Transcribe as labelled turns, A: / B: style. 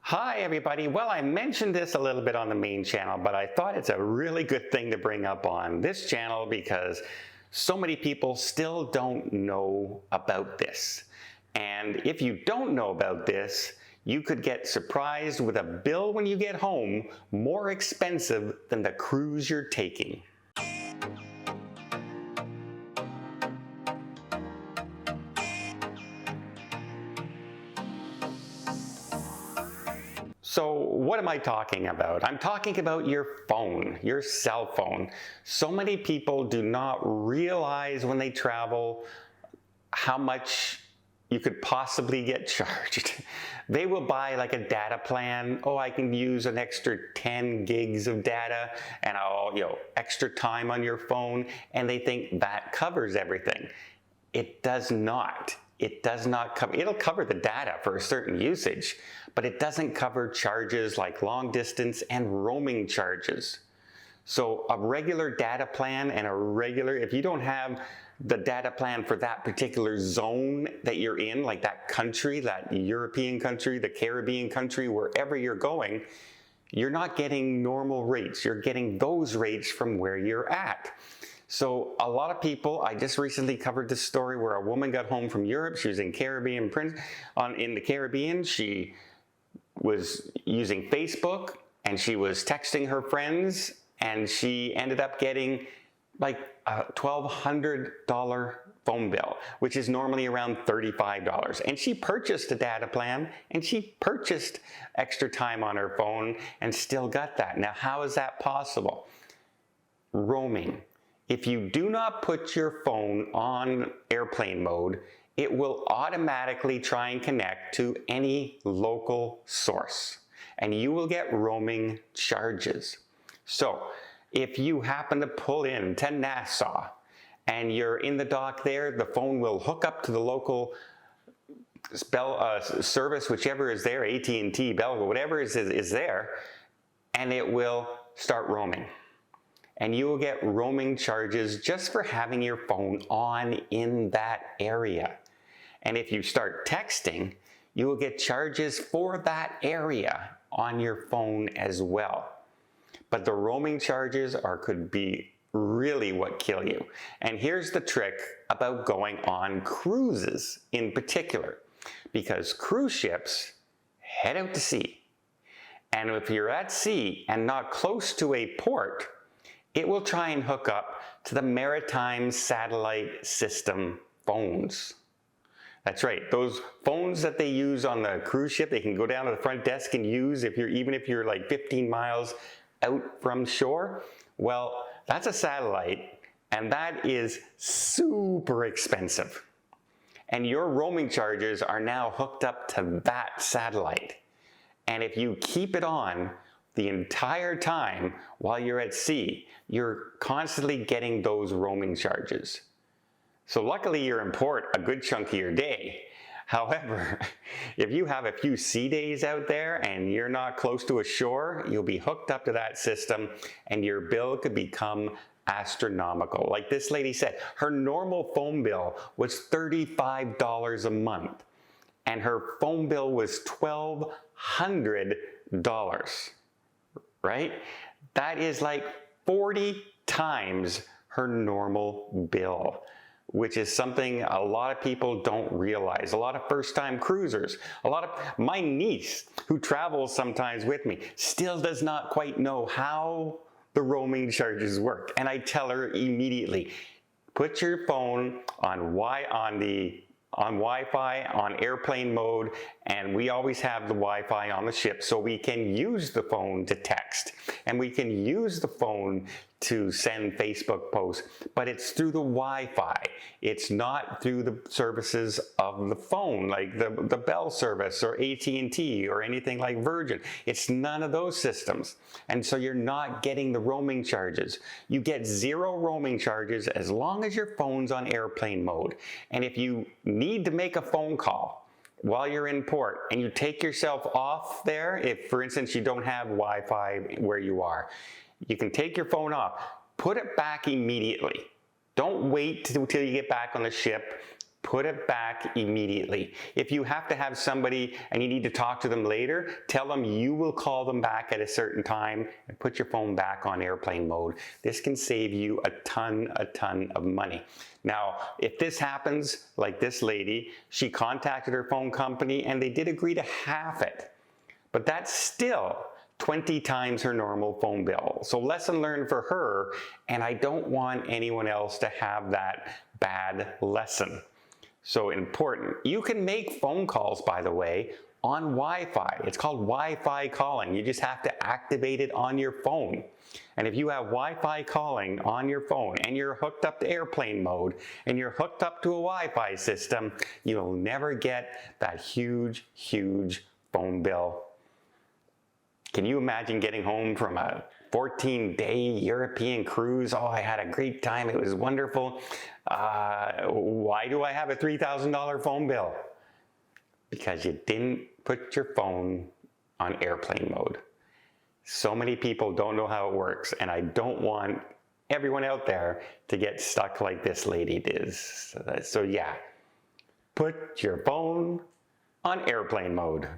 A: Hi everybody. Well, I mentioned this a little bit on the main channel, but I thought it's a really good thing to bring up on this channel because so many people still don't know about this. And if you don't know about this, you could get surprised with a bill when you get home more expensive than the cruise you're taking. So what am I talking about? I'm talking about your phone, your cell phone. So many people do not realize when they travel how much you could possibly get charged. They will buy like a data plan. Oh, I can use an extra 10 gigs of data and extra time on your phone, and they think that covers everything. It does not. It does not cover, it'll cover the data for a certain usage, but it doesn't cover charges like long distance and roaming charges. So a regular data plan and if you don't have the data plan for that particular zone that you're in, like that country, that European country, the Caribbean country, wherever you're going, you're not getting normal rates. You're getting those rates from where you're at. So a lot of people, I just recently covered this story where a woman got home from Europe. She was in the Caribbean. She was using Facebook and she was texting her friends, and she ended up getting like a $1,200 phone bill, which is normally around $35. And she purchased a data plan and she purchased extra time on her phone and still got that. Now, how is that possible? Roaming. If you do not put your phone on airplane mode, it will automatically try and connect to any local source, and you will get roaming charges. So if you happen to pull in to Nassau and you're in the dock there, the phone will hook up to the local service, whichever is there, AT&T, Bell, whatever is there, and it will start roaming. And you will get roaming charges just for having your phone on in that area. And if you start texting, you will get charges for that area on your phone as well. But the roaming charges could be really what kill you. And here's the trick about going on cruises in particular, because cruise ships head out to sea. And if you're at sea and not close to a port, it will try and hook up to the maritime satellite system phones. That's right, those phones that they use on the cruise ship, they can go down to the front desk and use even if you're like 15 miles out from shore. Well, that's a satellite, and that is super expensive. And your roaming charges are now hooked up to that satellite. And if you keep it on the entire time while you're at sea, you're constantly getting those roaming charges. So luckily you're in port a good chunk of your day. However, if you have a few sea days out there and you're not close to a shore, you'll be hooked up to that system and your bill could become astronomical. Like this lady said, her normal phone bill was $35 a month and her phone bill was $1,200. Right? That is like 40 times her normal bill, which is something a lot of people don't realize. A lot of first-time cruisers, my niece who travels sometimes with me still does not quite know how the roaming charges work. And I tell her immediately, put your phone on Wi-Fi, on airplane mode, and we always have the Wi-Fi on the ship so we can use the phone to text and we can use the phone to send Facebook posts, but it's through the Wi-Fi. It's not through the services of the phone, like the Bell service or AT&T or anything like Virgin. It's none of those systems. And so you're not getting the roaming charges. You get zero roaming charges as long as your phone's on airplane mode. And if you need to make a phone call while you're in port and you take yourself off there, if for instance you don't have Wi-Fi where you are, you can take your phone off, put it back immediately. Don't wait until you get back on the ship. put it back immediately. If you have to have somebody and you need to talk to them later, tell them you will call them back at a certain time and put your phone back on airplane mode. This can save you a ton of money. Now, if this happens, like this lady, she contacted her phone company and they did agree to half it. But that's still 20 times her normal phone bill. So lesson learned for her, and I don't want anyone else to have that bad lesson. So important. You can make phone calls, by the way, on Wi-Fi. It's called Wi-Fi calling. You just have to activate it on your phone. And if you have Wi-Fi calling on your phone and you're hooked up to airplane mode and you're hooked up to a Wi-Fi system, you'll never get that huge phone bill. Can you imagine getting home from a 14-day European cruise? Oh, I had a great time. It was wonderful. Why do I have a $3,000 phone bill? Because you didn't put your phone on airplane mode. So many people don't know how it works, and I don't want everyone out there to get stuck like this lady did. So yeah, put your phone on airplane mode.